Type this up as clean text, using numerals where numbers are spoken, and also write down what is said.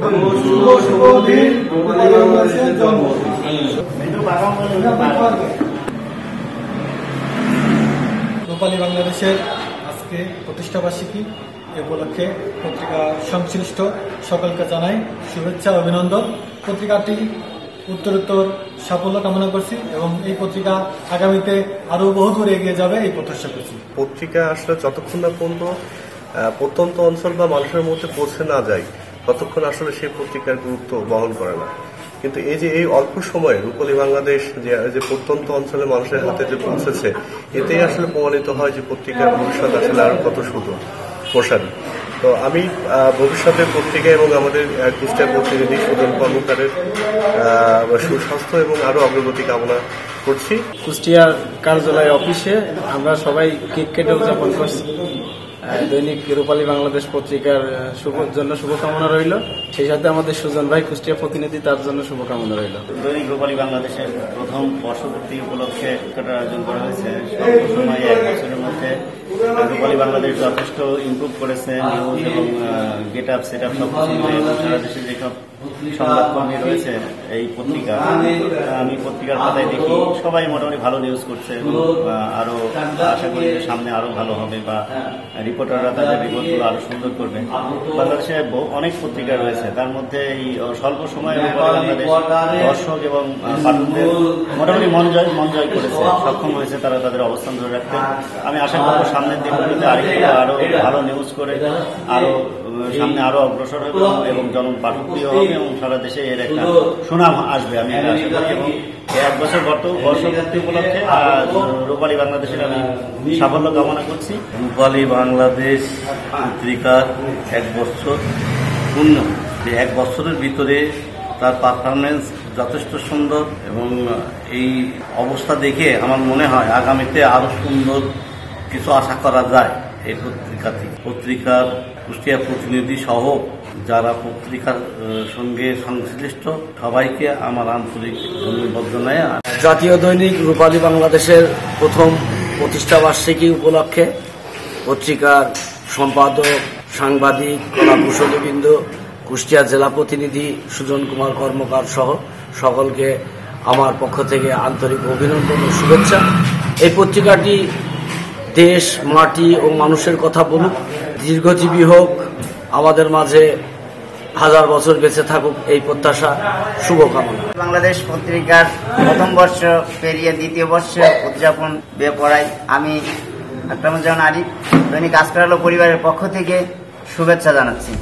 শুভ দিন রূপালী বাংলাদেশের জন্মদিন। রূপালী বাংলাদেশের আজকে প্রতিষ্ঠাবার্ষিকী এ উপলক্ষে পত্রিকা সংশ্লিষ্ট সকলকে জানাই শুভেচ্ছা অভিনন্দন। পত্রিকাটি উত্তরোত্তর সাফল্য কামনা করছি এবং এই পত্রিকা আগামীতে আরো বহু দূর এগিয়ে যাবে এই প্রত্যাশা করছি। পত্রিকা আসলে যতক্ষণ না পর্যন্ত প্রত্যন্ত অঞ্চল বা মানুষের মধ্যে পৌঁছে না যায় ততক্ষণ আসলে সেই পত্রিকার গুরুত্ব বহন করে না। কিন্তু এই অল্প সময়ে রূপালী বাংলাদেশ যে প্রত্যন্ত অঞ্চলের মানুষের হাতে যে পৌঁছেছে, এতেই আসলে প্রমাণিত হয় যে পত্রিকার ভবিষ্যৎ আসলে আরো কত সুদূর প্রসারী। তো আমি ভবিষ্যতে পত্রিকা এবং আমাদের কুষ্টিয়া প্রতিনিধি সুজন কর্মকারের সুস্বাস্থ্য এবং আরো অগ্রগতি কামনা করছি। কুষ্টিয়ার কার্যালয় অফিসে আমরা সবাই কেক কেটে উদযাপন করছি। দৈনিক রূপালী বাংলাদেশ পত্রিকার জন্য শুভকামনা রইল, সেই সাথে আমাদের সুজন ভাই কুষ্টিয়া প্রতিনিধি, তার জন্য শুভকামনা রইল। দৈনিক রূপালী বাংলাদেশের প্রথম বর্ষপূর্তি উপলক্ষে আয়োজন করা হয়েছে। স্বল্প সময়ে 1 বছরের মধ্যে রূপালী বাংলাদেশ যথেষ্ট ইমপ্রুভ করেছে। নিউজ এবং গেট আপ সেট আপ সব সারা দেশে যেসব সংবাদকর্মী রয়েছে এই পত্রিকা, আমি পত্রিকার পাতায় দেখি সবাই মোটামুটি ভালো নিউজ করছে। আরো আশা করি যে সামনে আরো ভালো হবে বা রিপোর্টাররা তাদের রিপোর্টগুলো আরো সুন্দর করবে। বাংলাদেশে অনেক পত্রিকা রয়েছে, তার মধ্যে এই স্বল্প সময়ে বাংলাদেশ দর্শক এবং পাঠকদের মোটামুটি মন জয় করেছে, সক্ষম হয়েছে তারা তাদের অবস্থান ধরে রাখতে। আমি আশা করবো সামনের দিনগুলিতে আরো ভালো নিউজ করে আরো সামনে আরো অগ্রসর হবে এবং পাঠকপ্রিয় হবে এবং সারা দেশে এর একটা সুনাম আসবে আমি আশা করি। এবং 1 বছর বর্ষপূর্তি উপলক্ষে রূপালী বাংলাদেশের আমি সাফল্য কামনা করছি। রূপালী বাংলাদেশ পত্রিকার 1 বছর পূর্ণ, যে 1 বছরের ভিতরে তার পারফরমেন্স যথেষ্ট সুন্দর এবং এই অবস্থা দেখে আমার মনে হয় আগামীতে আরো সুন্দর কিছু আশা করা যায়। এই পত্রিকার কুষ্টিয়া প্রতিনিধি সহ যারা পত্রিকার সঙ্গে সংশ্লিষ্ট সবাইকে আমার আন্তরিক ধন্যবাদ জানাই। জাতীয় দৈনিক রূপালী বাংলাদেশের প্রথম প্রতিষ্ঠাবার্ষিকী উপলক্ষে পত্রিকার সম্পাদক, সাংবাদিক, কলাকুশলীবৃন্দ, কুষ্টিয়া জেলা প্রতিনিধি সুজন কুমার কর্মকার সহ সকলকে আমার পক্ষ থেকে আন্তরিক অভিনন্দন ও শুভেচ্ছা। এই পত্রিকাটি দেশ, মাটি ও মানুষের কথা বলুক, দীর্ঘজীবী হোক, আমাদের মাঝে 1000 বছর বেঁচে থাকুক এই প্রত্যাশা, শুভকামনা। বাংলাদেশ পত্রিকার প্রথম বর্ষ পেরিয়ে 2য় বর্ষে উদযাপন পড়াই আমি আকরামুজ্জামান আরিফ দৈনিক আজকাল পরিবারের পক্ষ থেকে শুভেচ্ছা জানাচ্ছি।